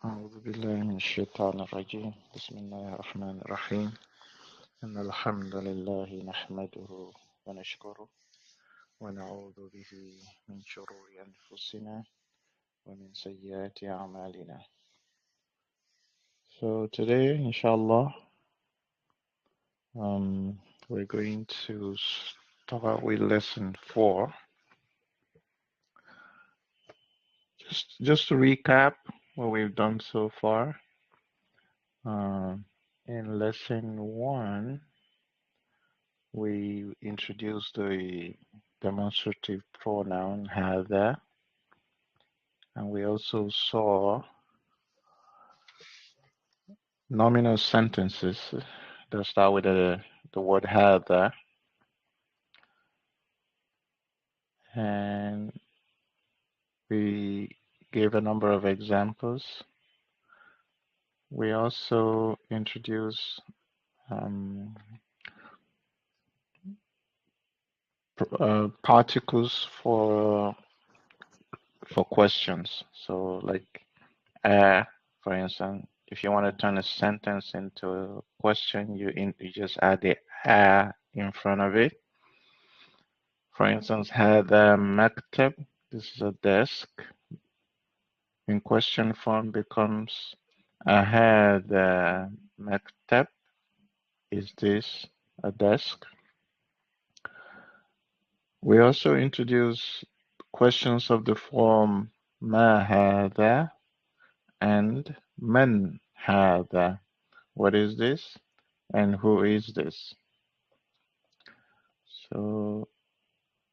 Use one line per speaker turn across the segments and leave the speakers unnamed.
أعوذ بالله من الشيطان الرجيم بسم الله الرحمن الرحيم إن الحمد لله نحمده ونشكره ونعوذ به من شرور أنفسنا ومن سيئات أعمالنا. So today, inshallah, we're going to start with lesson 4. Just to recap what we've done so far. In lesson 1, we introduced the demonstrative pronoun هذا, and we also saw nominal sentences that start with the word هذا, and we gave a number of examples. We also introduced particles for questions. So like for instance, if you want to turn a sentence into a question, you just add the in front of it. For instance, هذا مكتب, this is a desk. In question form becomes هذا مكتب, is this a desk? We also introduce questions of the form ما هذا and من هذا. What is this and who is this? So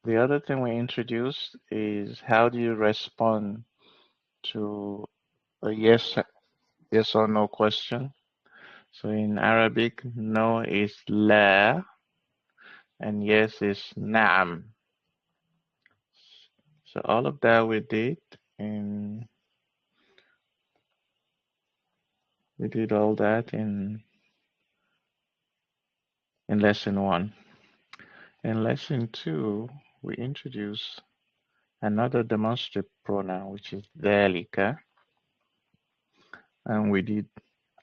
the other thing we introduced is how do you respond to a yes or no question. So in Arabic, no is la and yes is na'am. So all of that we did, and we did all that in lesson 1. In lesson 2, we introduced another demonstrative pronoun, which is ذلك, and we did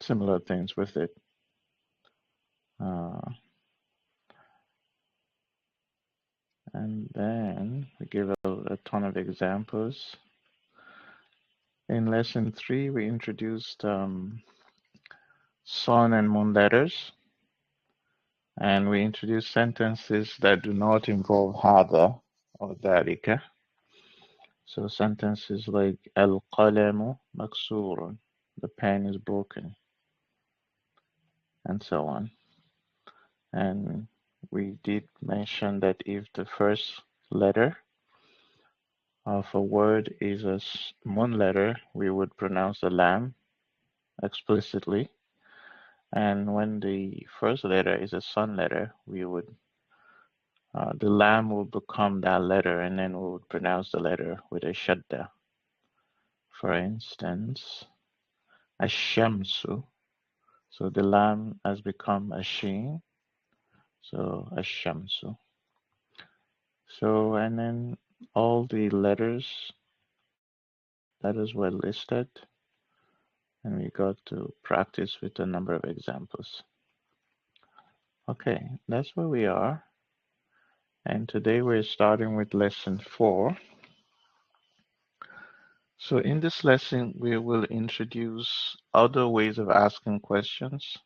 similar things with it. And then we give a ton of examples. In lesson 3, we introduced sun and moon letters, and we introduced sentences that do not involve هذا or ذلك. So sentences like القلم مكسور, the pen is broken, and so on. And we did mention that if the first letter of a word is a moon letter, we would pronounce the lam explicitly. And when the first letter is a sun letter, we would the lam will become that letter, and then we would pronounce the letter with a shadda. For instance, ashamsu. So the lam has become a sheen. So ashamsu. So and then all the letters were listed, and we got to practice with a number of examples. Okay, that's where we are. And today we're starting with lesson 4. So in this lesson, we will introduce other ways of asking questions.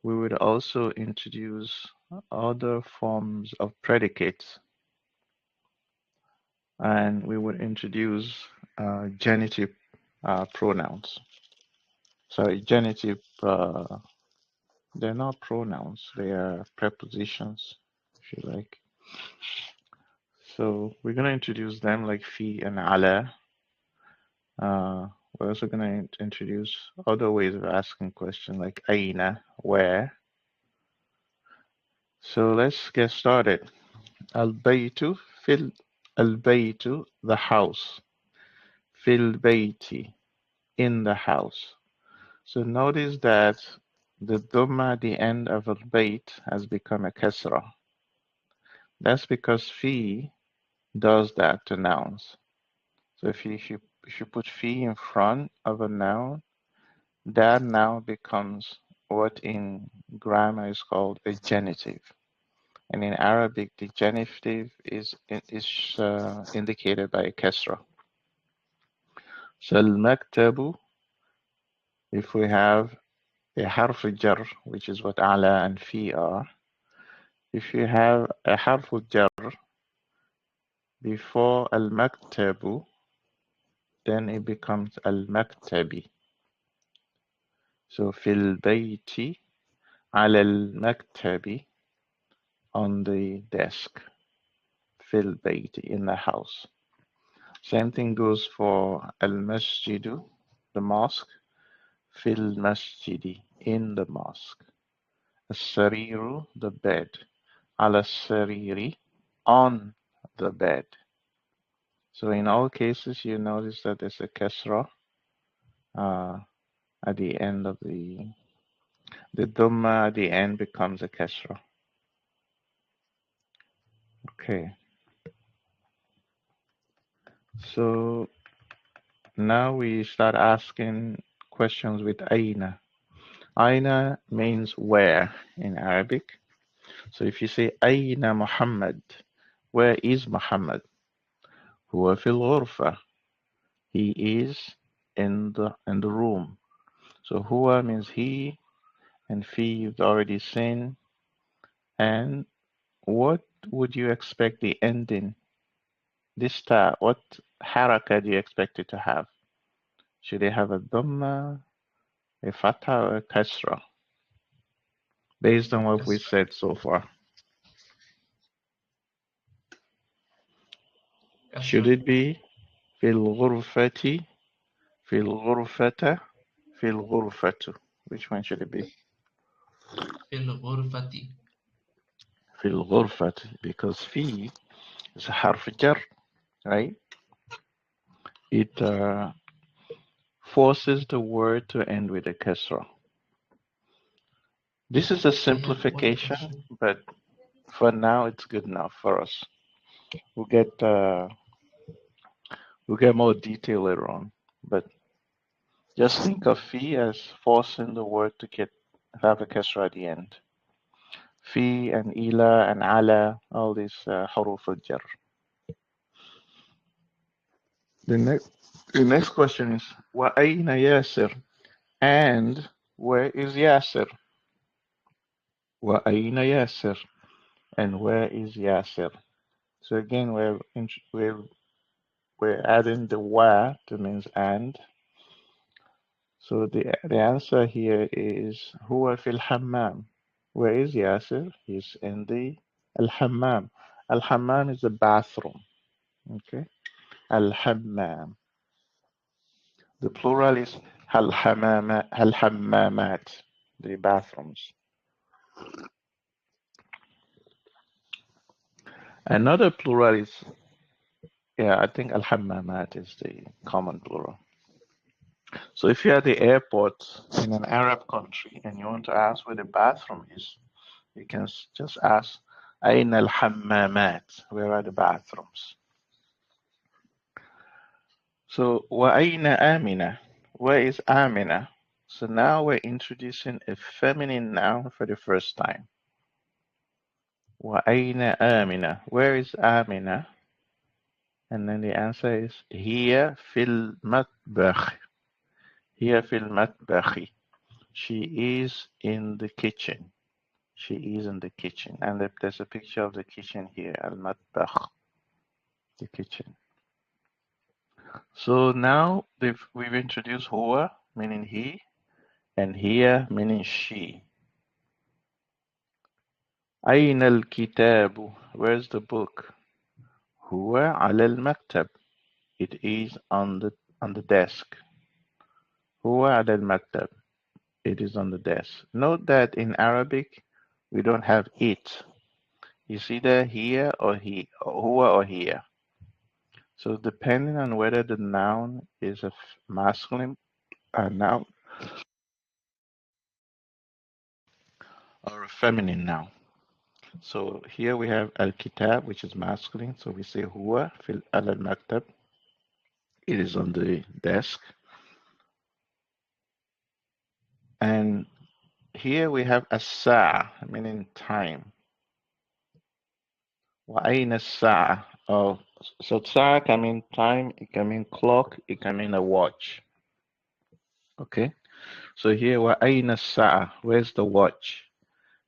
We would also introduce other forms of predicates. And we would introduce genitive pronouns. Sorry, genitive, they're not pronouns, they are prepositions, if you like. So we're going to introduce them like fi and ala. We're also going to introduce other ways of asking questions like aina, where. So let's get started. Al-baytu fil al-baytu, the house. Fil bayti, in the house. So notice that the dhamma at the end of al-bayt has become a kasra. That's because fi does that to nouns. So if you if you put fi in front of a noun, that noun becomes what in grammar is called a genitive. And in Arabic, the genitive is indicated by a kasra. So al-maktabu, if we have a harf jar, which is what ala and fi are, if you have a harf jar before al-maktabu, then it becomes al-maktabi. So fil bayti, ala al-maktabi, on the desk. Fil bayti, in the house. Same thing goes for al-masjidu, the mosque. Fil masjidi, in the mosque. As-sariru, the bed. Ala sariri, on the bed. So in all cases, you notice that there's a kasra at the end of the dhamma at the end becomes a kasra. Okay. So now we start asking questions with aina. Aina means where in Arabic. So if you say aina Muhammad, where is Muhammad? Huwa fil ghurfa. He is in the room. So huwa means he, and fi you've already seen. And what would you expect the ending? This ta, what haraka do you expect it to have? Should it have a dhamma, a fatha, or a kasra? Based on what we said so far. Should it be fil ghurfati, fil ghurfata, fil ghurfatu? Which one should it be?
Fil ghurfati.
Fil ghurfati, because fi is a harf jar, right? It forces the word to end with a kasra. This is a simplification, but for now it's good enough for us. We'll get more detail later on, but just think of fi as forcing the word to have a kasra at the end. Fi and ila and ala, all these huruf al-jar. The next question is wa ayna Yasir, and where is Yasir? Wa ayna Yasir, and where is Yasir? So again, we're adding the wa to means and. So the answer here is huwa fil hammam. Where is Yasir? He's in the al-hammam. Al-hammam is the bathroom. Okay, al-hammam. The plural is al-hammamat, the bathrooms. Another plural is, yeah, I think al-hammamat is the common plural. So if you're at the airport in an Arab country and you want to ask where the bathroom is, you can just ask, Ain al-hammamat, where are the bathrooms? So, wa aina Amina, where is Amina? So now we're introducing a feminine noun for the first time. Wa aina Amina, where is Amina? And then the answer is hiya fil matbakh. Hiya fil matbakhi. She is in the kitchen. She is in the kitchen. And there's a picture of the kitchen here, al-matbakh, the kitchen. So now we've introduced huwa, meaning he, and hiya, meaning she. Aina al-kitabu, where's the book? Huwa ala al-maktab. It is on the desk. Huwa ala al-maktab. It is on the desk. Note that in Arabic, we don't have it. It's either here or he, huwa or here. So depending on whether the noun is a masculine noun or a feminine noun. So here we have al-kitab, which is masculine. So we say huwa fil al-maktab. It is on the desk. And here we have as-sa'a, meaning time. وأين الساعة? Oh, so sa'a can mean time, it can mean clock, it can mean a watch. Okay, so here وأين الساعة? Where's the watch?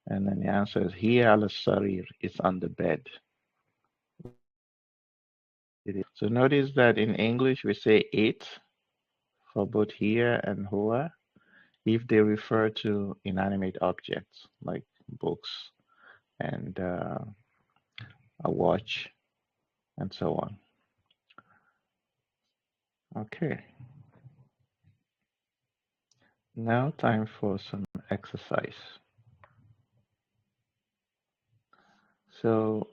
And then the answer is here على السرير. It's on the bed. So notice that in English we say it for both here and huwa if they refer to inanimate objects like books and a watch and so on. Okay, now time for some exercise. So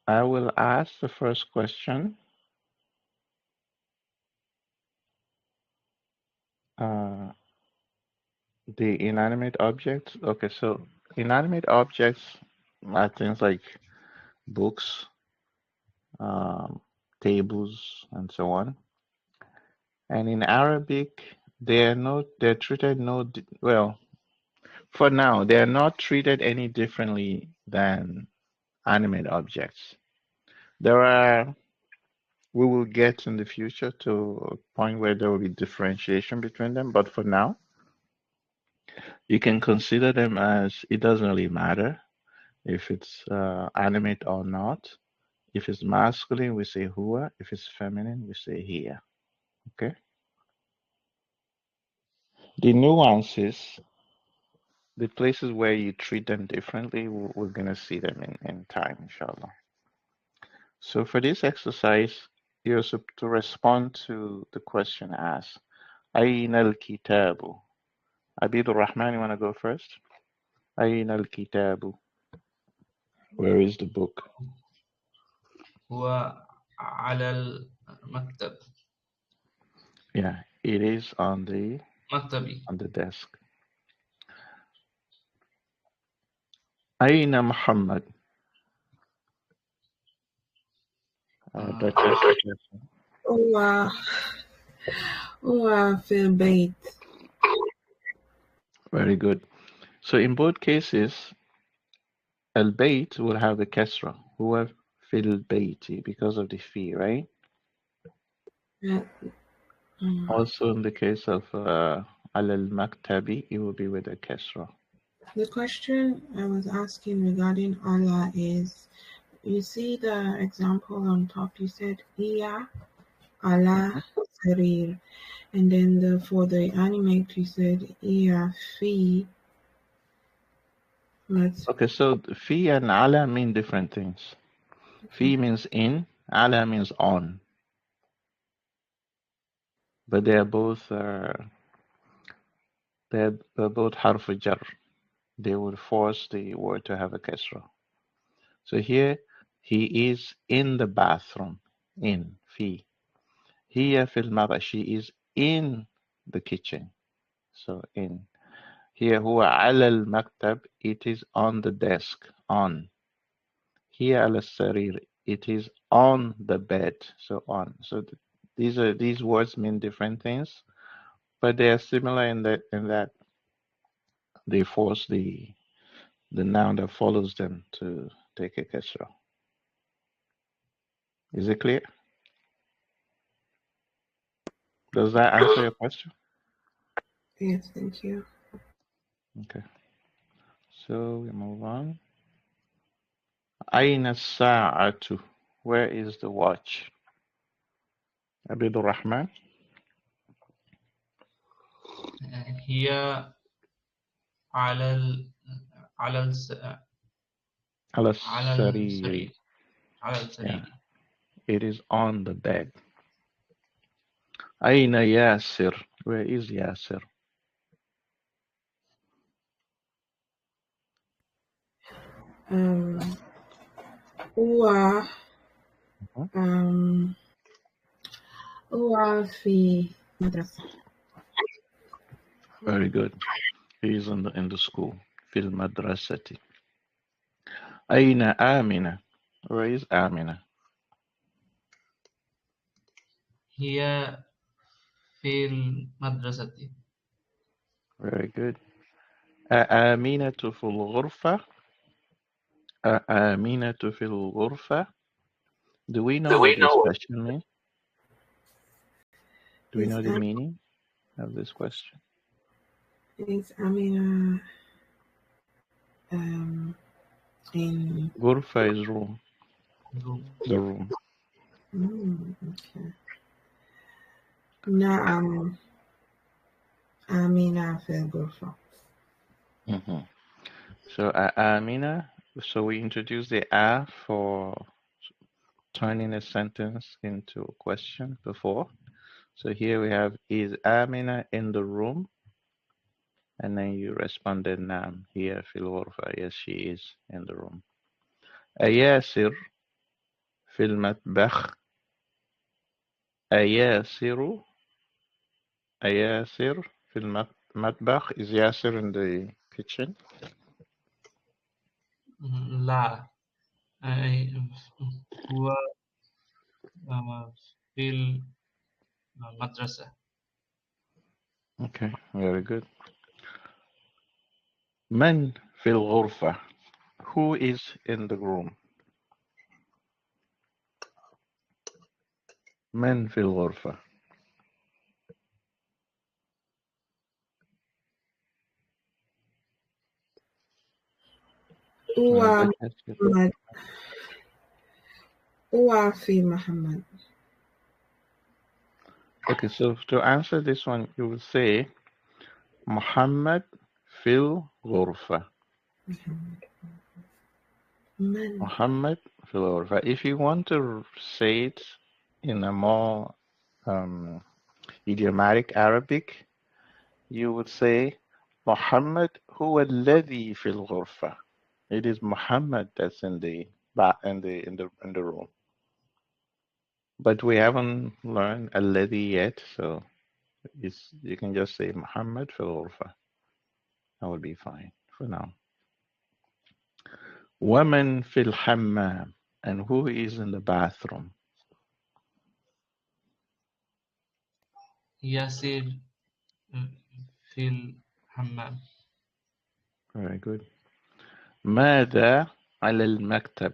I will ask the first question. The inanimate objects. Okay, so inanimate objects are things like books, tables, and so on. And in Arabic, they're treated well, for now, they are not treated any differently than animate objects. We will get in the future to a point where there will be differentiation between them, but for now, you can consider them as it doesn't really matter if it's animate or not. If it's masculine, we say huwa. If it's feminine, we say hiya. Okay. The nuances, the places where you treat them differently, we're going to see them in time, inshallah. So for this exercise, you're supposed to respond to the question asked. أين الكتاب? Abid Rahman, you want to go first? أين الكتاب? Where is the book?
هو على المكتب.
Yeah, it is on the
مكتبي.
desk. أين محمد? Duchess.
هو هو في البيت.
Very good. So in both cases, al-bayt will have a kasra. Huwa fil bayti because of the fi, right?
Yeah.
Also in the case of al-maktabi, it will be with a kasra.
The question I was asking regarding Allah is, you see the example on top, you said Iya Allah Sarir, and then for the animate you said Iya Fi.
Okay, so fi and ala mean different things. Fi means in, ala means on. But they're both harf jar. They would force the word to have a kasra. So here, he is in the bathroom. In, fi. Here fil mara, she is in the kitchen. So in. Here, huwa ala al-maktab, it is on the desk, on. Here ala sarir, it is on the bed, so on. So these words mean different things, but they are similar in that they force the noun that follows them to take a kasra. Is it clear? Does that answer your question?
Yes, thank you.
Okay. So we move on. Aina sa'atu. Where is the watch? Abidur Rahman.
هي على على
Ala
على
sariri.
السرير. على السرير.
Yeah, it is on the bed. Aina Yasir. Where is Yasir?
هو
Mhm.
هو في مدرسة.
Very good. He is in the school. Fil madrasati. Aina Amina. Where is Amina?
هي في المدرسة.
Very good. آمنة في الغرفة. آمنة في الغرفة. Do we know what this question means? Do we
Is
know the meaning of this question?
Amina in
غرفة is room.
Room.
The room.
okay. نعم آمنة في الغرفة.
Mm-hmm. So Amina. So we introduced the a for turning a sentence into a question before. So here we have, is Amina in the room? And then you responded Nam. Here في الغرفة. Yes, she is in the room. أياسر في المطبخ. أياسر في المطبخ. Is Yasir in the kitchen?
لا هو في المدرسة.
Okay, very good. من في الغرفة? Who is in the room? من في الغرفة?
هو محمد. هو في محمد.
Okay, so to answer this one, you will say Muhammad fil ghurfa. Muhammad fil ghurfa. If you want to say it in a more idiomatic Arabic, you would say Muhammad huwa alladhi fil ghurfa. It is Muhammad that's in the room. But we haven't learned alladhi yet, so you can just say Muhammad fil ghurfa. That would be fine for now. Woman fil hammam. And who is in the bathroom?
ياسر في الحمام.
Very good. ماذا على المكتب?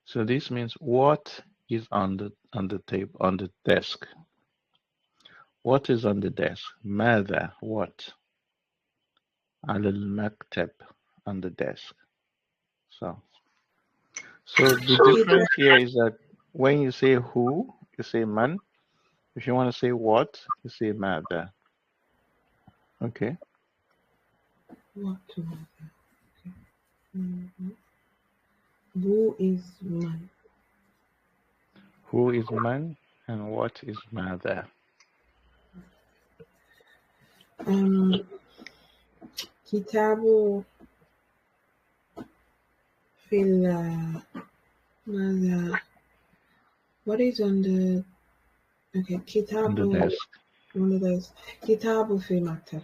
So this means what is on the table, on the desk. What is on the desk? ماذا, what? على المكتب, on the desk. So the difference here is that when you say who, you say man. If you want to say what, you say ماذا. Okay.
What? Who is man?
Who is man and what is ماذا?
كتاب في ماذا? What is on the okay كتاب
On the desk.
on the desk. كتاب في المكتب.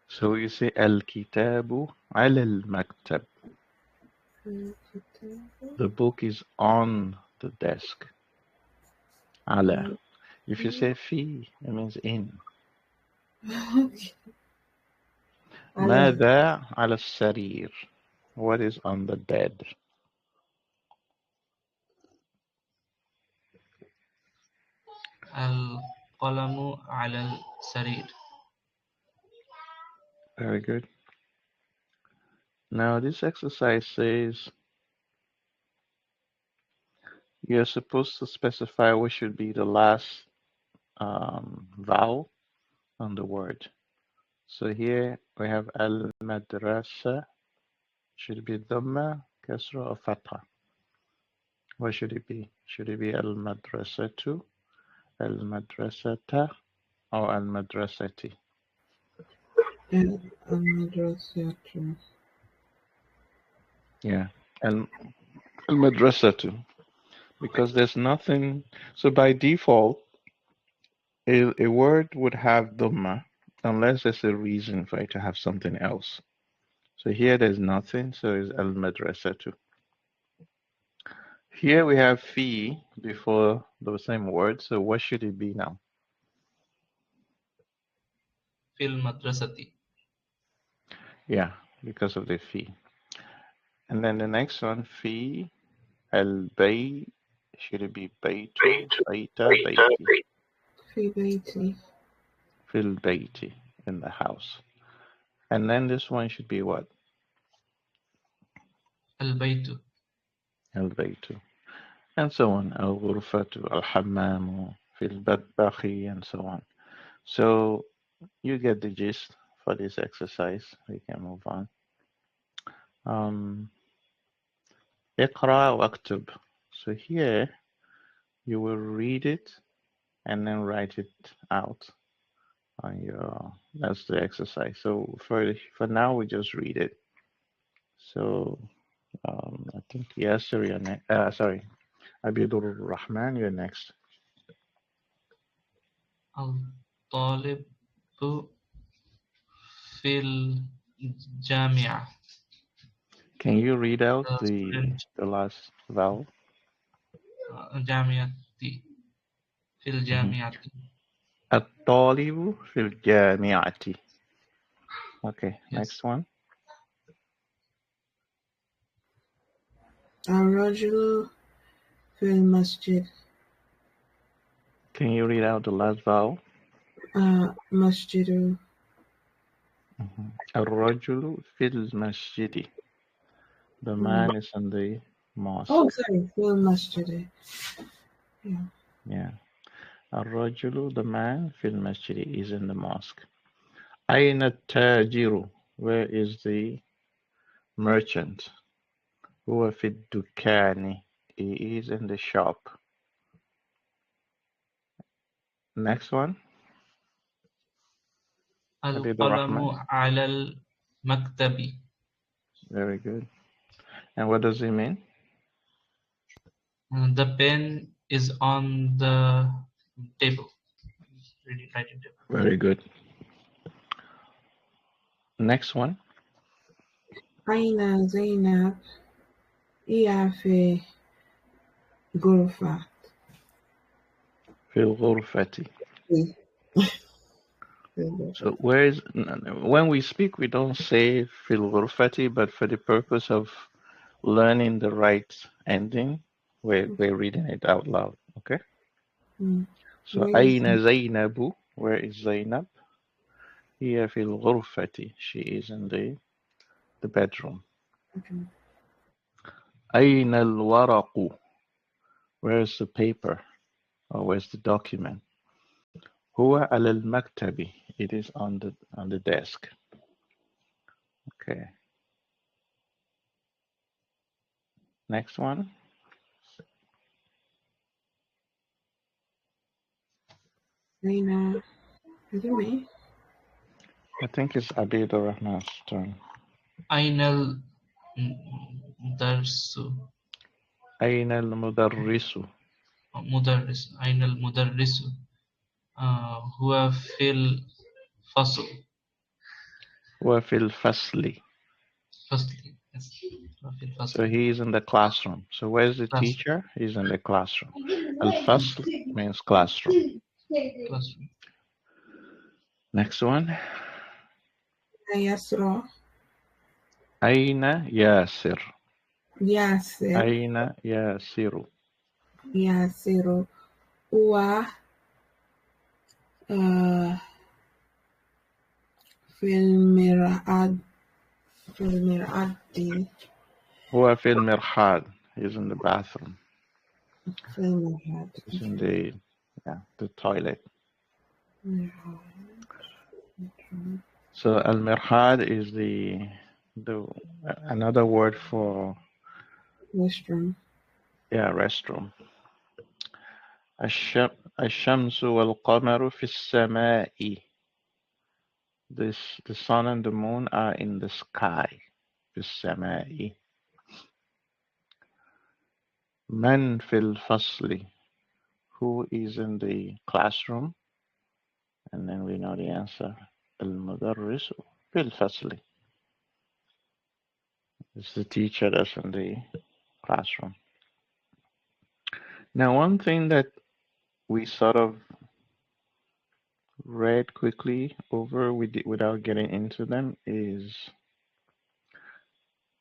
So you say الكتاب على المكتب. The book is on the desk. على. If you say في, it means in.
Okay.
ماذا على السرير? What is on the bed?
القلم على السرير.
Very good. Now this exercise says you're supposed to specify what should be the last vowel on the word. So here we have al-madrasa. Should it be dhamma, kasra, or fatha? What should it be? Should it be al-madrasatu, al-madrasata, or al-madrasati?
المدرسة.
Yeah, al-madrasatu. Because there's nothing. So by default, a word would have dhamma unless there's a reason for it to have something else. So here there's nothing, so it's al-madrasatu. Here we have fi before the same word. So what should it be now?
في المدرسة.
Yeah, because of the fi. And then the next one, fi al-bay. Should it be baytu, bayta, bayti?
في بيتي.
Fil bayti, in the house. And then this one should be what?
البيت.
Al-baytu. And so on. Al-ghurfatu, al-hammamu, fil batbakhi, and so on. So you get the gist for this exercise. We can move on. اقرأ واكتب. So here you will read it and then write it out on your. That's the exercise. So for now we just read it. So I think Yasser, you're next. Sorry, Abidur Rahman, you're next.
الطالب في الجامعة.
Can you read out
The
the
student.
last vowel?
جامعة. في الجامعة.
الطالب في الجامعة. Okay,
Yes.
next one.
الرجل في المسجد.
Can you read out the last vowel?
مسجد.
الرجل في المسجد. The man is in the mosque.
Oh, sorry, في المسجد. Yeah.
Yeah. الرجل, the man, في المسجد, is in the mosque. أين التاجر? Where is the merchant? هو في الدكان. He is in the shop. Next one. Abid
القلم
Rahman.
على المكتب.
Very good. And what does it mean?
The pen is on the table. Writing table.
Very good. Next one.
أين زينب؟ هي في غرفة.
في الغرفة. So where is, when we speak, we don't say في الغرفة, but for the purpose of learning the right ending, we're reading it out loud. Okay. So
Where is
أين زينب? Where is Zainab? هي في الغرفة. She is in the bedroom.
okay.
أين الورق? Where's the paper? Or where's the document? هو على المكتب. It is on the desk. Okay. Next one.
Zainab. Is it me?
I think it's Abid Rahman's turn.
أين الدرس؟
أين المدرس؟
مدرس. أين المدرس؟ هو في الفصل.
هو في الفصل.
فصل. Yes. هو في الفصل.
So he is in the classroom. So where's the teacher? He's in the classroom. Al-fasl means classroom.
Classroom.
Next one.
يسرى.
أين ياسر?
ياسر.
أين ياسر؟
ياسر هو في المرآة. في المرآة.
هو في المرحاض. He's in the bathroom.
في المرآة.
He's in the toilet. So al-mirhad is the another word for
restroom.
Restroom. الشمس والقمر في السماء. The sun and the moon are in the sky. في السماء. من في الفصل? Who is in the classroom? And then we know the answer. المدرس في الفصل. It's the teacher that's in the classroom. Now, one thing that we sort of read quickly over without getting into them is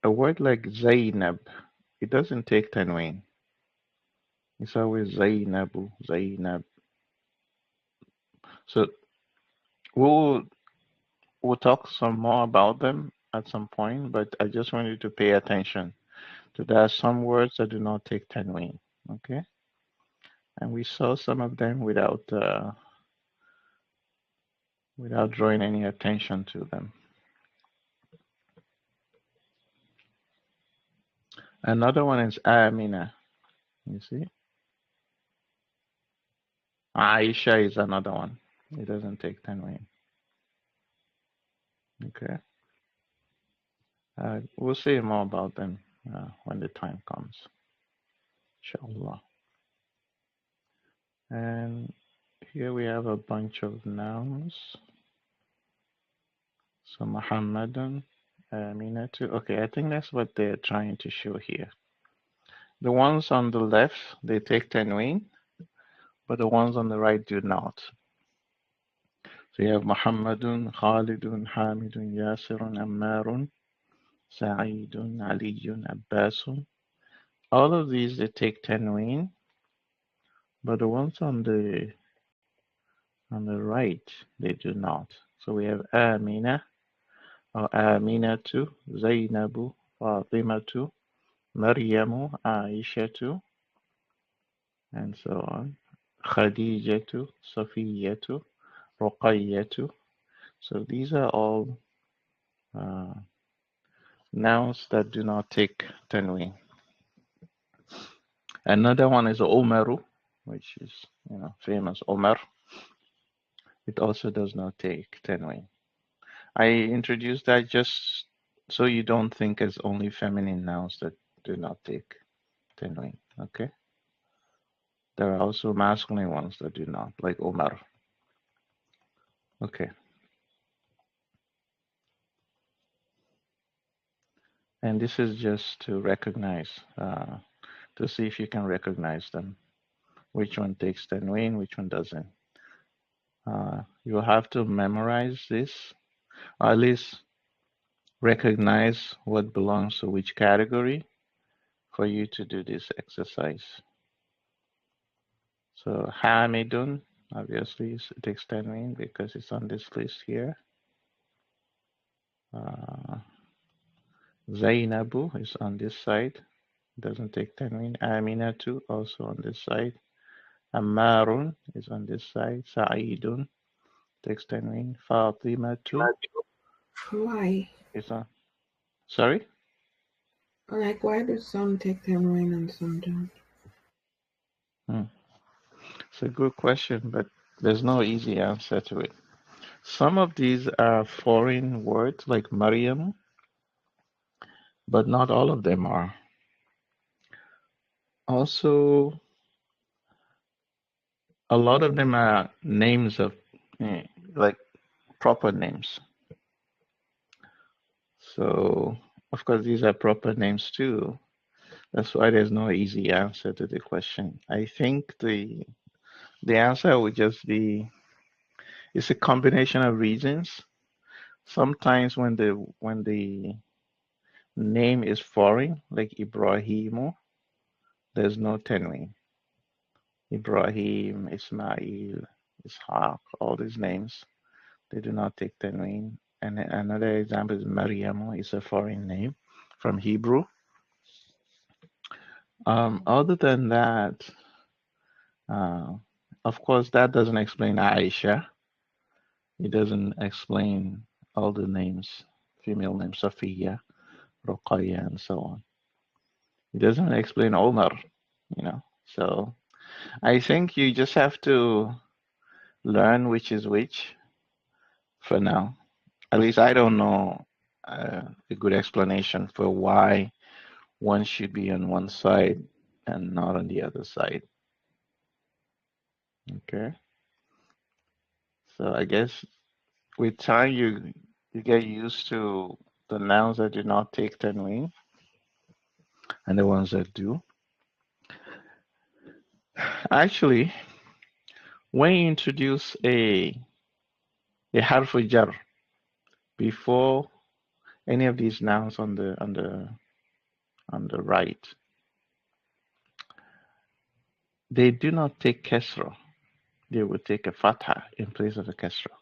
a word like Zainab. It doesn't take tanween. It's always Zainabu, Zainab. So we'll we'll talk some more about them at some point, but I just want you to pay attention to there are some words that do not take tanween. Okay, and we saw some of them without drawing any attention to them. Another one is Amina. You see, Aisha is another one. It doesn't take tanween. Okay, we'll say more about them when the time comes, inshallah. And here we have a bunch of nouns. So Muhammadun, Aminatu. Okay, I think that's what they're trying to show here. The ones on the left, they take tanween, but the ones on the right do not. So you have Muhammadun, Khalidun, Hamidun, Yasirun, Ammarun, Sa'idun, Aliyun, Abbasun. All of these, they take tanween, but the ones on the right, they do not. So we have Amina, or Aminatu, Zainabu, Fatimatu, Maryamu, Aishatu, and so on. Khadijatu, Safiyatu, Ruqayyatu. So these are all nouns that do not take tanween. Another one is Umaru, which is famous Umar. It also does not take tanween. I introduced that just so you don't think it's only feminine nouns that do not take tanween. Okay. There are also masculine ones that do not, like Umar. Okay. And this is just to recognize, to see if you can recognize them. Which one takes tanween, which one doesn't. You'll have to memorize this, or at least recognize what belongs to which category for you to do this exercise. So Hamidun, obviously, it takes tanween because it's on this list here. Zainabu is on this side, doesn't take tanween. Aminatu also on this side. Ammarun is on this side. Sa'idun takes tanween. Fatimatu
Why?
is on. Sorry?
Like, why do some take tanween and some don't?
It's a good question, but there's no easy answer to it. Some of these are foreign words like Maryam, but not all of them are. Also, a lot of them are names of like proper names. So, of course, these are proper names too. That's why there's no easy answer to the question. I think the answer would just be it's a combination of reasons. Sometimes when the name is foreign, like Ibrahimu, there's no tanween. Ibrahim, Ismail, Ishaq, all these names, they do not take tanween. And another example is Maryamu, is a foreign name from Hebrew. Other than that, of course, that doesn't explain Aisha. It doesn't explain all the names, female names, Safiya, Ruqayya, and so on. It doesn't explain Omar, So I think you just have to learn which is which for now. At least I don't know a good explanation for why one should be on one side and not on the other side. Okay. So I guess with time you get used to the nouns that do not take tanween and the ones that do. Actually, when you introduce a harf jar before any of these nouns on the right, they do not take kasra. They will take a fatha in place of a kasra.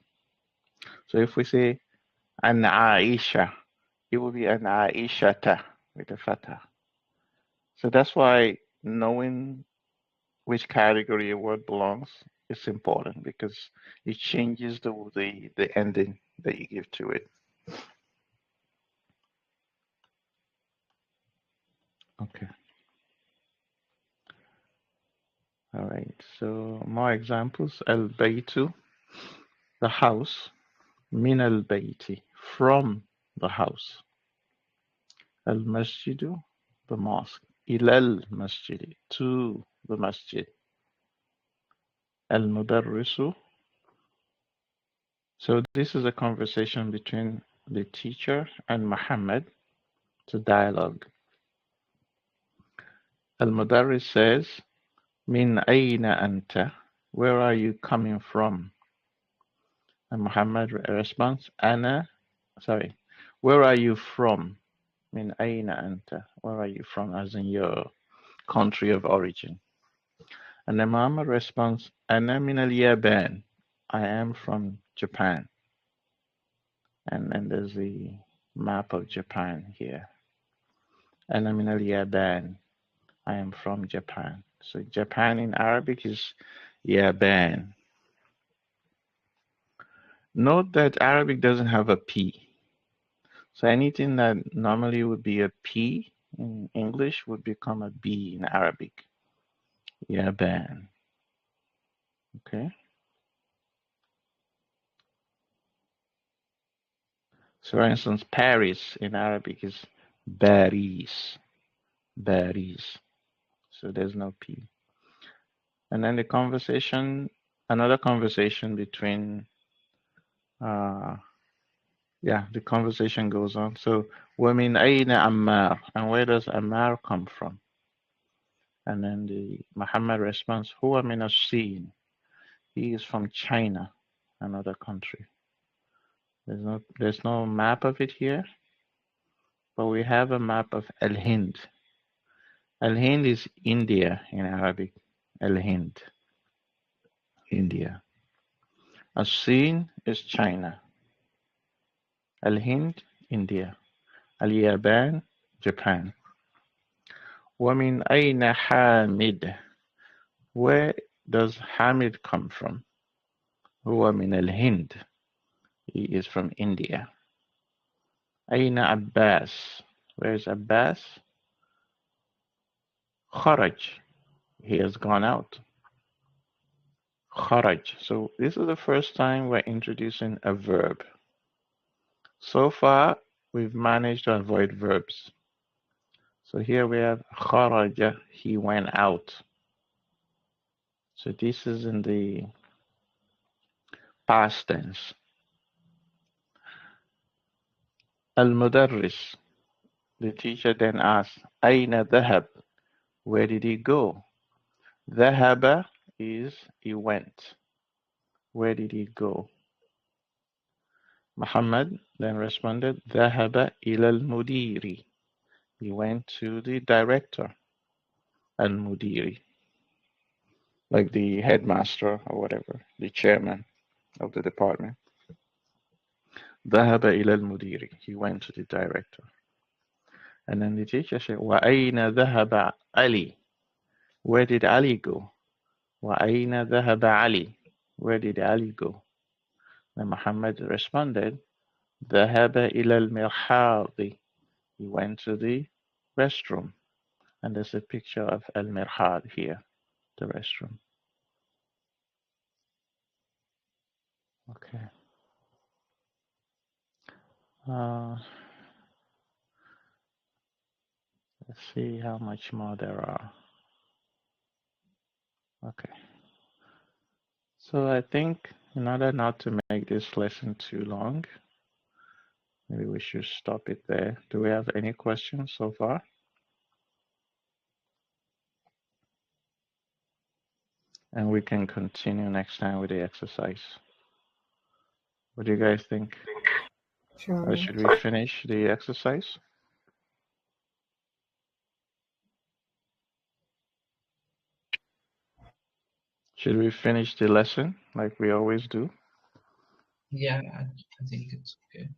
So if we say an Aisha, it will be an Aishata with a fatha. So that's why knowing which category a word belongs is important, because it changes the ending that you give to it. Okay. All right. So more examples. Al-baytu, the house. Min al-bayti, from the house. Al-masjidu, the mosque. Ilal masjidi, to the masjid. Al-mudarrisu. So this is a conversation between the teacher and Muhammad. It's a dialogue. Al-mudarris says, Min ayna anta, where are you coming from? And Muhammad responds, where are you from? Min ayna anta, where are you from? As in your country of origin. And then Muhammad responds, Ana min al-Yaban, I am from Japan. And then there's the map of Japan here. Ana min al-Yaban, I am from Japan. So Japan in Arabic is Yaban. Note that Arabic doesn't have a P. So anything that normally would be a P in English would become a B in Arabic. Yaban. Okay. So for instance, Paris in Arabic is Paris. Paris. So there's no P. And then another conversation between the conversation goes on. So, وَمِنْ أَيْنَ Ammar? And where does Ammar come from? And then the Muhammad responds, هُوَ مِنَ الصِّينِ. He is from China, another country. There's no map of it here, but we have a map of Al-Hind. Al-Hind is India in Arabic. Al-Hind, India. As-Sin is China. Al-Hind, India. Al-Yaban, Japan. وَمِنْ أَيْنَ حَامِدْ? Where does Hamid come from? هو من الهند. He is from India. أين Abbas? Where is Abbas? خرج. He has gone out. خرج. So this is the first time we're introducing a verb. So far, we've managed to avoid verbs. So here we have خرج, he went out. So this is in the past tense. Al-Mudarris, the teacher then asks, أين ذهب? Where did he go? ذهب is he went. Where did he go? Muhammad then responded, ذهب إلى المدير. He went to the director, al-mudiri, like the headmaster or whatever, the chairman of the department. ذهب إلى المدير. He went to the director. And then the teacher said, وأين ذهب علي? Where did Ali go? وأين ذهب علي? Where did Ali go? Then Muhammad responded, ذهب إلى المرحاض. He went to the restroom. And there's a picture of al-mirhad here, the restroom. Okay. Let's see how much more there are. Okay. So I think in order not to make this lesson too long, maybe we should stop it there. Do we have any questions so far? and we can continue next time with the exercise. What do you guys think? Or
Inshallah.
should we finish the exercise? Should we finish the lesson like we always do?
Yeah, I think it's okay.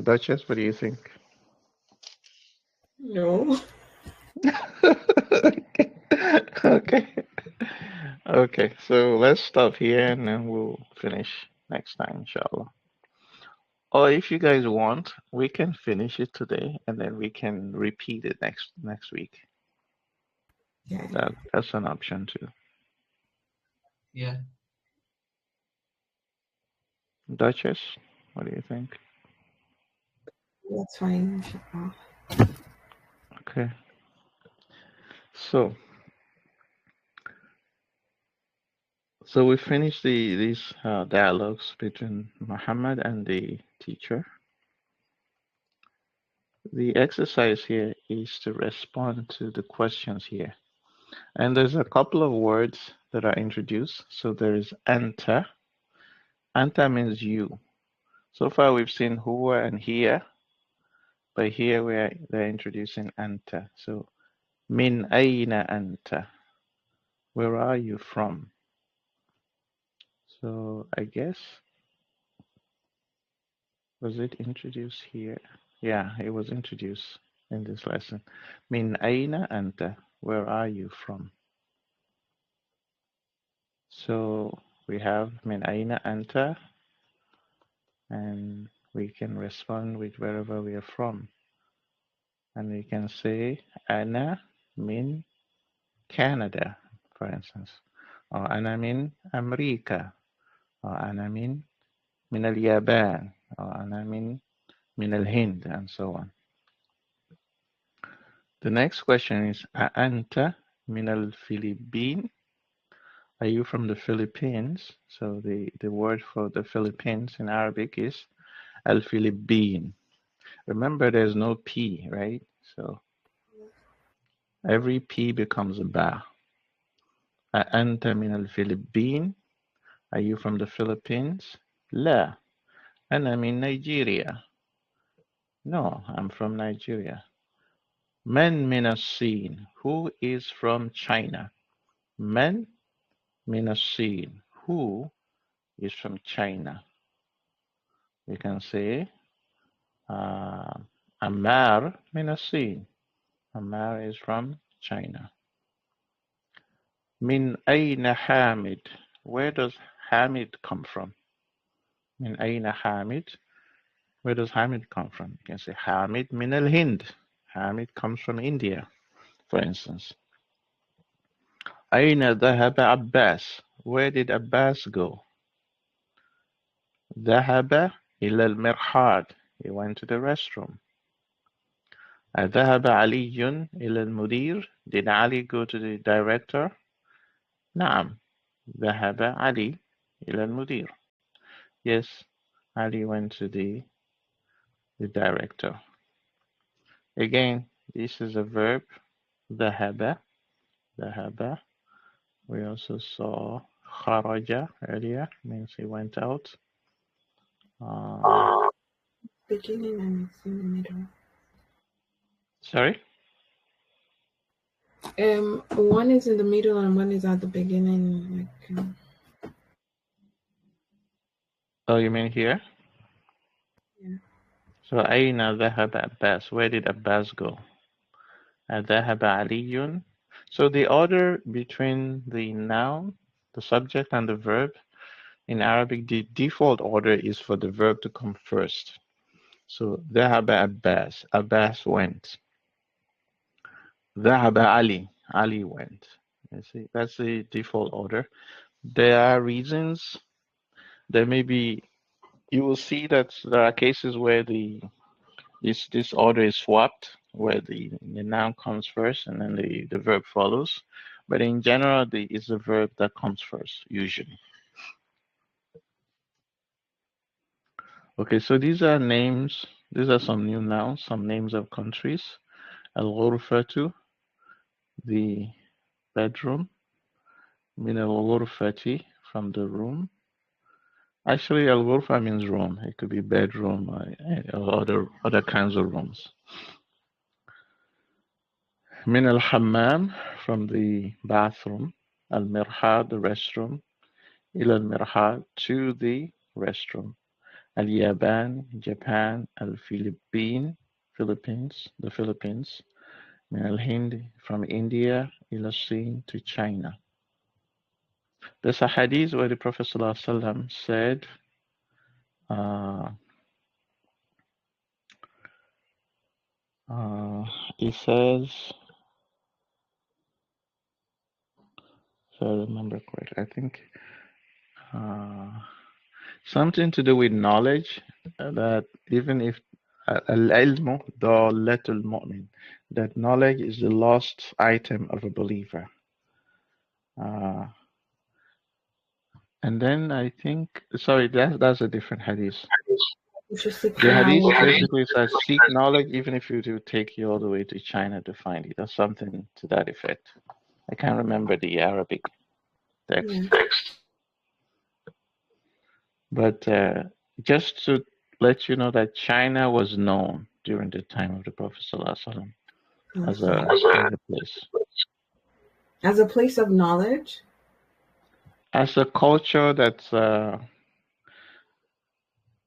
Duchess, what do you think?
No.
Okay. Okay, so let's stop here and then we'll finish next time, inshallah. Or if you guys want, we can finish it today and then we can repeat it next week.
Yeah,
That's an option too.
Yeah.
Duchess, what do you think?
that's fine. Inshallah.
Okay. So we finished these dialogues between Muhammad and the teacher. The exercise here is to respond to the questions here. And there's a couple of words that are introduced. So there is anta. Anta means you. So far we've seen huwa and here, but here they're introducing anta. So min ayna anta. Where are you from? So I guess, was it introduced here? Yeah, it was introduced in this lesson. Min ayna anta. Where are you from? So we have min ayna anta, and we can respond with wherever we are from. And we can say Ana min Canada, for instance, or Ana min America, or Ana min al-Yaban, or Ana min al-Hind, and so on. The next question is Anta min al-Philippines. Are you from the Philippines? So the word for the Philippines in Arabic is al-Philippine. Remember, there's no P, right? So every P becomes a ba. Anta min al-Philippines. Are you from the Philippines? لا. أنا من Nigeria. No, I'm from Nigeria. من من الصين. Who is from China? من من الصين. Who is from China? We can say Ammar من الصين. Ammar is from China. من أين حامد? Where does Hamid come from? من أين حامد? Where does Hamid come from? You can say Hamid min al-Hind. Hamid comes from India, for instance. أين ذهب عباس? Where did Abbas go? ذهب إلى المرحاض. He went to the restroom. أذهب علي إلى المدير? Did Ali go to the director? نعم. ذهب علي إلى المدير. Yes, Ali went to the director. Again, this is a verb. ذهب. ذهب. We also saw kharaja earlier, means he went out.
Beginning and it's in the middle.
Sorry?
One is in the middle and one is at the beginning. Like,
Oh, you mean here?
yeah.
So أين ذهب Abbas? Where did Abbas go? ذهب علي. So the order between the noun, the subject, and the verb in Arabic, the default order is for the verb to come first. So ذهب Abbas. Abbas went. ذهب Ali. Ali went. You see, that's the default order. There are reasons. There may be. You will see that there are cases where this order is swapped, where the noun comes first and then the verb follows. But in general, it's the verb that comes first, usually. Okay, so these are names. These are some new nouns, some names of countries. Al-Ghurfatu, the bedroom. من الغرفة, from the room. Actually, al-ghurfa means room. It could be bedroom or other kinds of rooms. من الحمام, from the bathroom. Al-mirhad, the restroom. إلى المرحاض, to the restroom. اليابان, Japan. الفلبين, Philippines, the Philippines. من الهند, from India. إلى الصين, to China. There's a hadith where the Prophet ﷺ said, he says, if I remember correctly, I think something to do with knowledge, that even if al-ilmu dalatul mu'min, that knowledge is the lost item of a believer. And then I think, sorry, that's a different hadith. The hadith basically says, seek knowledge even if you do take you all the way to China to find it, or something to that effect. I can't remember the Arabic text.
Yeah.
But just to let you know that China was known during the time of the Prophet ﷺ as a place.
As a place of knowledge?
As a culture that's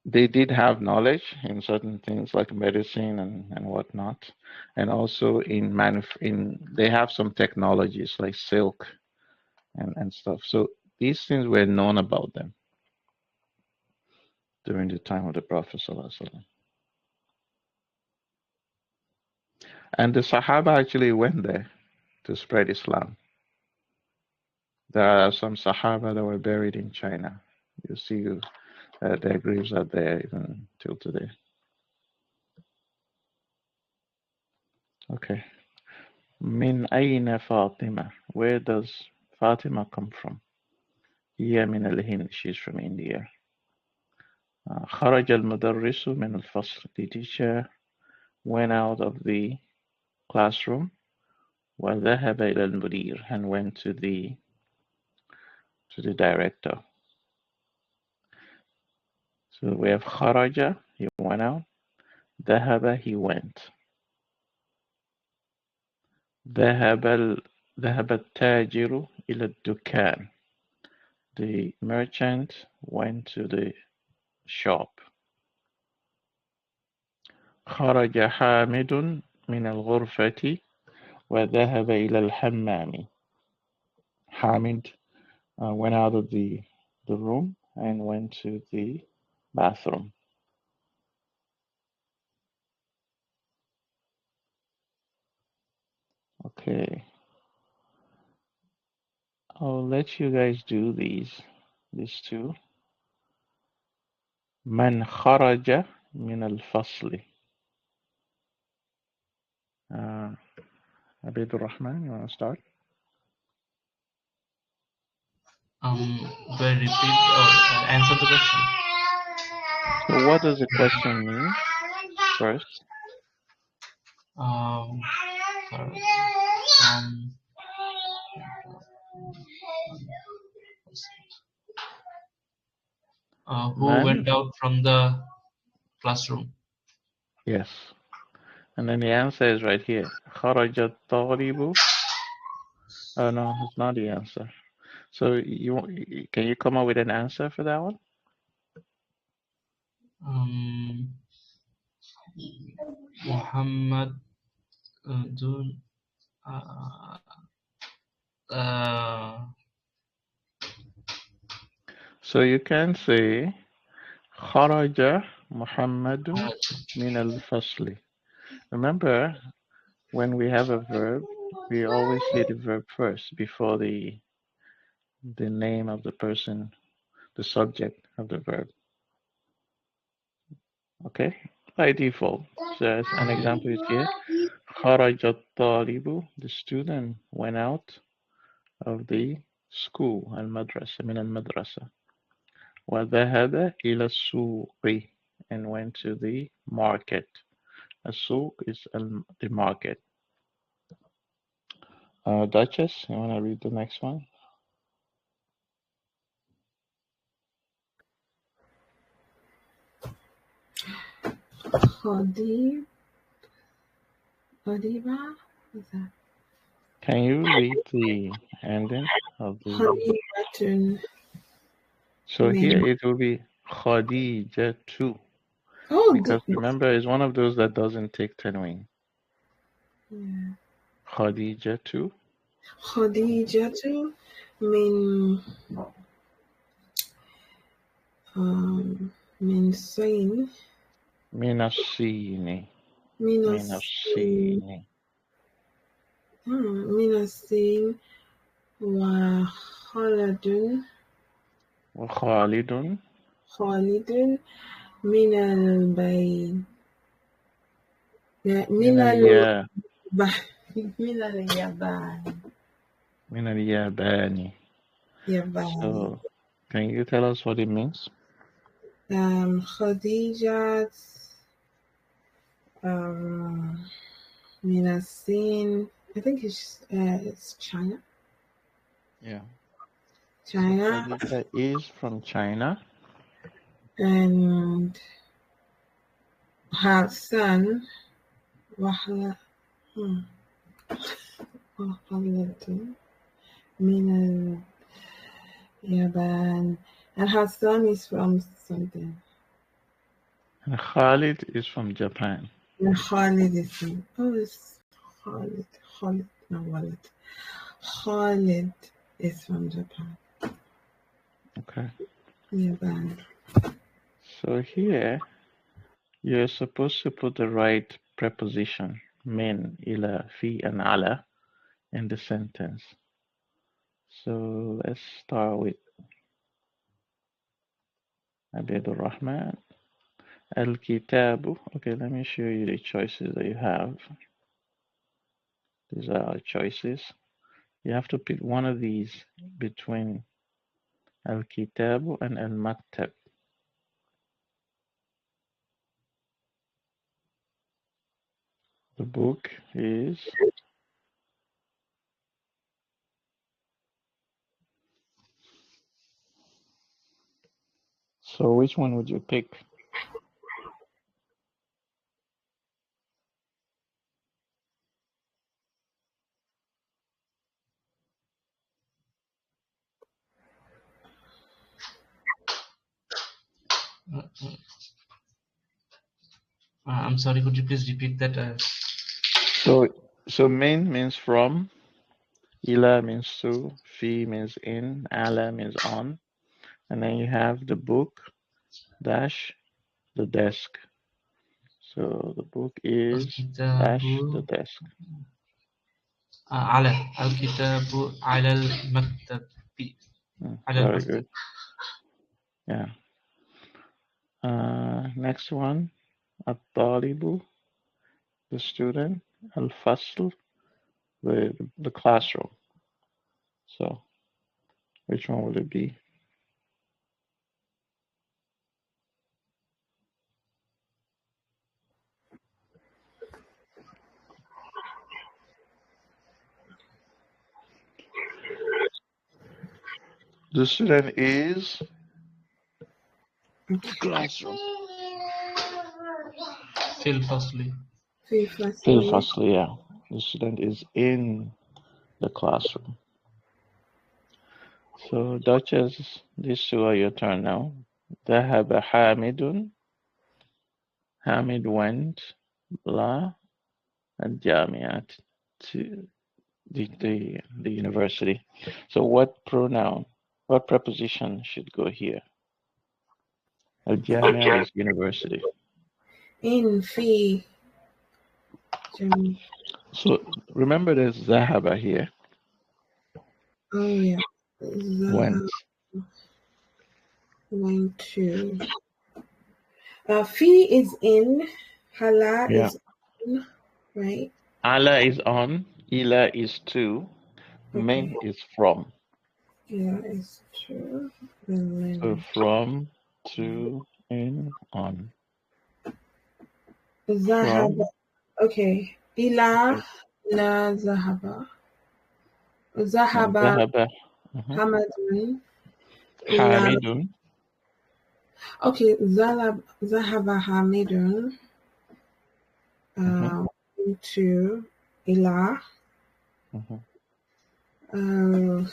they did have knowledge in certain things like medicine and whatnot, and also in they have some technologies like silk and stuff. So these things were known about them during the time of the Prophet ﷺ. And the Sahaba actually went there to spread Islam. There are some Sahaba that were buried in China. You see their graves are there even till today. Okay. Min ayna Fatima. Where does Fatima come from? هي من الهند. She's from India. خرج المدرس من الفصل. The teacher went out of the classroom. وذهب إلى المدير, and went to the director. So we have خرج, he went out. ذهب, he went. ذهب التاجر إلى الدكان. The merchant went to the shop. خرج حامد من الغرفة وذهب إلى الحمام. Hamid went out of the room and went to the bathroom. Okay. I'll let you guys do these two. من خرج من الفصل. Abid Rahman, you want to start?
Do I repeat or answer the question?
So what does the question mean first?
Who went out from the classroom?
Yes. And then the answer is right here. خرج الطالب. Oh no, it's not the answer. So can you come up with an answer for that one?
Muhammad
So you can say خرج محمد من الفصل. Remember, when we have a verb, we always say the verb first before the name of the person, the subject of the verb. Okay, by default. So as an example is here, خرج الطالب, the student went out of the school, المدرسة, من المدرسة. وذهب إلى السوق, and went to the market. السوق is the market. Duchess, you want to read the next one?
Khadiba? What's that?
Can you read the ending of the...
Khadibatun
So
min.
here it will be Khadijatu,
Oh,
because remember, it's one of those that doesn't take tanween.
yeah.
Khadijatu.
Khadijatu min min sin.
Minasini.
Minasin.
Minasini.
Minasin wa Khaladun.
وخالد
Khalidun min al-bayn.
من اليا
من اليابان.
من اليابان.
Yabani.
So, can you tell us what it means?
Khadija's Minasin. I think it's China.
Yeah.
China.
So Khadija is from China.
And her son Wahla Min al-Yaban. And her son is from something.
And Khalid is from Japan.
And Khalid is from, it's Khalid. No, Walid. Khalid is from Japan.
Okay.
Yaban.
So here, you're supposed to put the right preposition, min, ila, fi, and ala, in the sentence. So let's start with Abdul Rahman. Al-Kitabu. Okay, let me show you the choices that you have. These are our choices. You have to pick one of these between Al-Kitabu and Al-Maktab. The book is... So which one would you pick?
I'm sorry, could you please repeat that?
So min means from, ila means to, fi means in, ala means on, and then you have the book dash the desk. So the book is dash the desk.
على الكتاب على المكتب.
Very good. Yeah. Next one, الطالب, the student, الفصل, the classroom. So which one would it be? The student is classroom.
في الفصل.
Yeah. The student is in the classroom. So Duchess, these two are your turn now. ذهب حامد. Hamid went la الجامعة, to the university. So what pronoun, what preposition should go here? الجامعة is university.
In fi.
So remember there's ذهب here.
Oh yeah.
Went.
Went to. Fi is in. Hala is on, right?
Ala is on. Ila is to. Min is from.
Yeah, it's true.
So from, to, in, on.
Zahaba. Okay. Ila la zahaba. ذهب
ذهب
حمد إلى
حامد.
okay ذهب حميد
Mhm,
to إلى
mhm.
uh,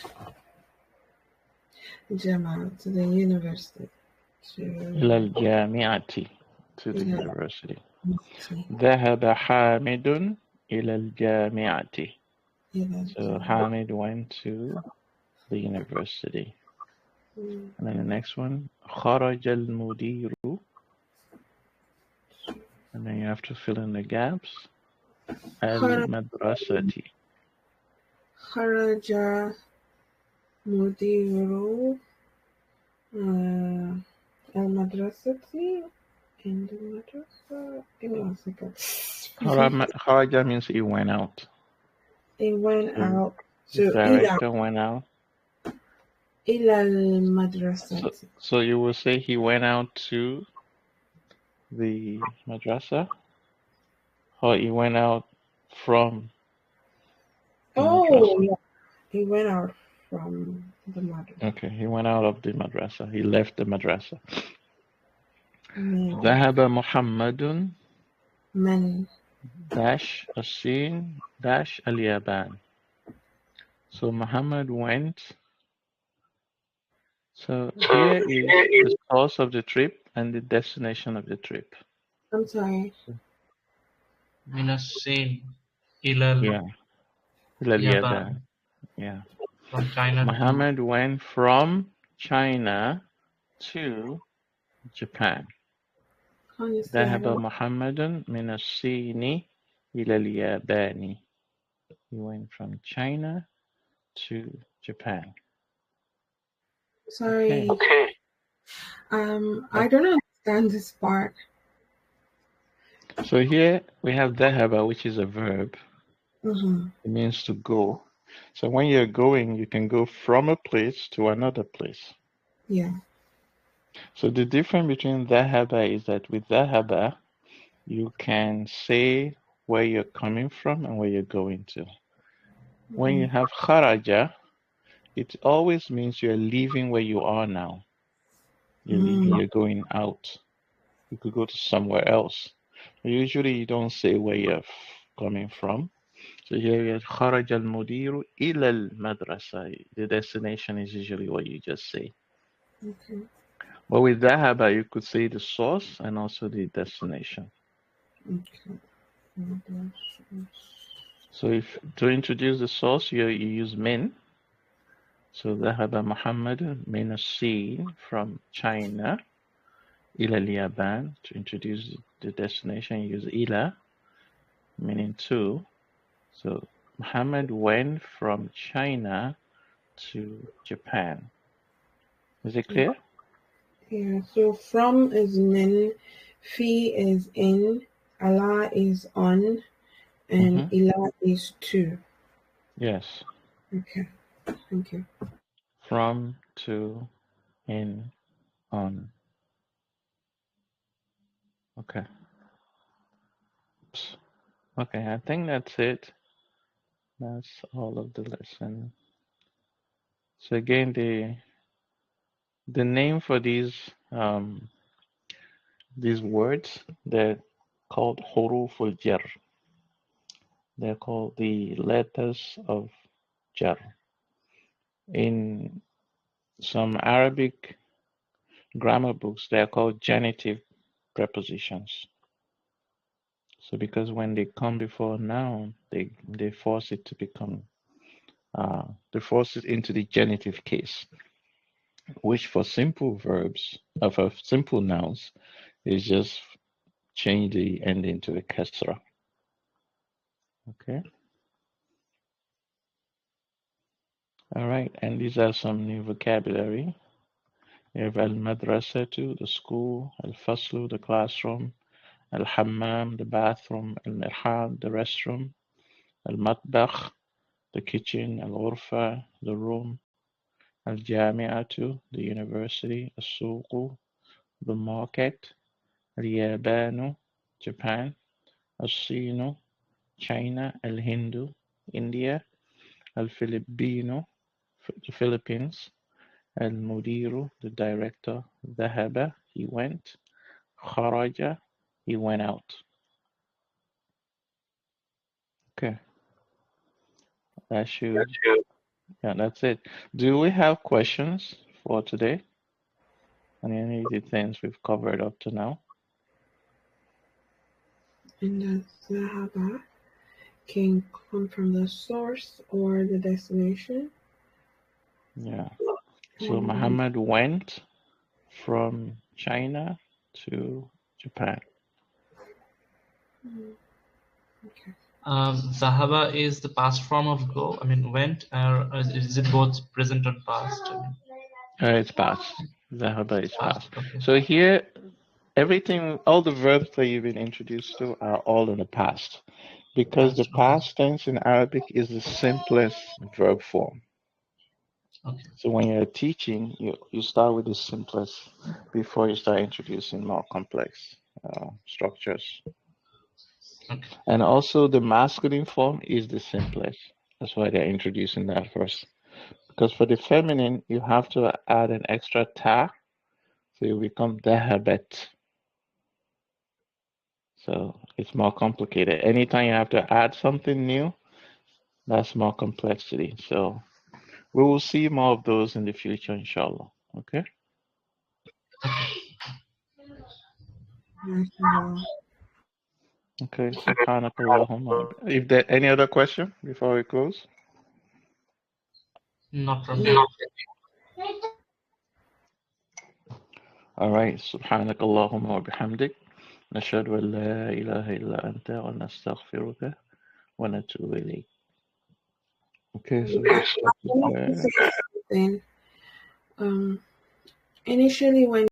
Jamal to the university to
إلى الجامعة, to the
إلى
university.
المفتي
ذهب حامد إلى الجامعة.
إلى
So
الجامعة.
Hamid went to the university. And then the next one, خرج المدير. And then you have to fill in the gaps. المدرسة.
خرج مدير المدرسة in the madrasa. Give me 1 second.
خرج means he went out.
He went
So
out
the
to
director went out.
إلى المدرسة.
So you will say he went out to the madrasa, or he went out from the madrasa.
Yeah. He went out from the madrasa.
Okay, he went out of the madrasa. He left the madrasa.
من
ذهب محمد
من
dash الصين dash اليابان. So Muhammad went. So here is the source of the trip and the destination of the trip.
I'm sorry.
من الصين إلى
Yeah, إلى
اليابان.
اليابان. Yeah.
From China
Muhammad went from China to Japan.
Honestly, I
ذهب
don't.
محمد من الصين إلى اليابان. He went from China to Japan.
Sorry.
Okay.
I don't understand this part.
So here we have ذهب, which is a verb.
Mm-hmm.
It means to go. So when you're going, you can go from a place to another place.
Yeah.
So the difference between ذهب is that with ذهب, you can say where you're coming from and where you're going to. When you have kharaja, it always means you're leaving where you are now. You're leaving, you're going out. You could go to somewhere else. Usually you don't say where you're coming from. So here you have خرج المدير إلى المدرسة. The destination is usually what you just say.
Okay.
But with ذهب, you could say the source and also the destination.
Okay.
So if to introduce the source, you use min. So ذهب محمد من الصين from China إلى اليابان. To introduce the destination, you use إلى, meaning to. So Muhammad went from China to Japan. Is it clear?
Yeah. So from is min, fi is in, Allah is on, and ilah is to.
Yes.
Okay. Thank you.
From, to, in, on. Okay. Oops. Okay, I think that's it. That's all of the lesson. So again, the name for these words, they're called huruful jar. They're called the letters of jar. In some Arabic grammar books, they're called genitive prepositions. So because when they come before a noun, they force it to become they force it into the genitive case, which for simple verbs, for simple nouns, is just change the ending to a kasra. Okay. All right, and these are some new vocabulary. You have al-madrasatu, the school, al-faslu, the classroom, al-hammam, the bathroom, al-mirhan, the restroom, al-matbakh, the kitchen, al-ghurfa, the room, al-jami'atu, the university, al-suqu, the market, al-yabanu, Japan, al-sinu, China, al-hindu, India, الفلبينو, the Philippines. المدير, the director. ذهب, he went. خرج, he went out. Okay, that should, yeah, that's it. Do we have questions for today on any of the things we've covered up to now?
And the Zahaba can come from the source or the destination.
Yeah. So Muhammad went from China to Japan.
Okay.
Zahaba is the past form of go. I mean, went, or is it both present and past? I mean,
It's past. Zahaba is past.
Okay.
So here, everything, all the verbs that you've been introduced to are all in the past. Because the
Past, okay.
past tense in Arabic is the simplest verb form.
Okay.
So when you're teaching, you start with the simplest before you start introducing more complex structures.
Okay.
And also the masculine form is the simplest. That's why they're introducing that first. Because for the feminine, you have to add an extra ta, so you become dahabet. So it's more complicated. Anytime you have to add something new, that's more complexity. So we will see more of those in the future, inshallah. Okay?
MashaAllah.
Okay. Subhanakallahumma. If there any other question before we close?
Not from me.
All right. Subhanakallahumma wa bihamdik. نشهد أن لا إله إلا أنت ونستغفرك ونتوب إليك. Okay, so we'll stop it there.
Then, initially when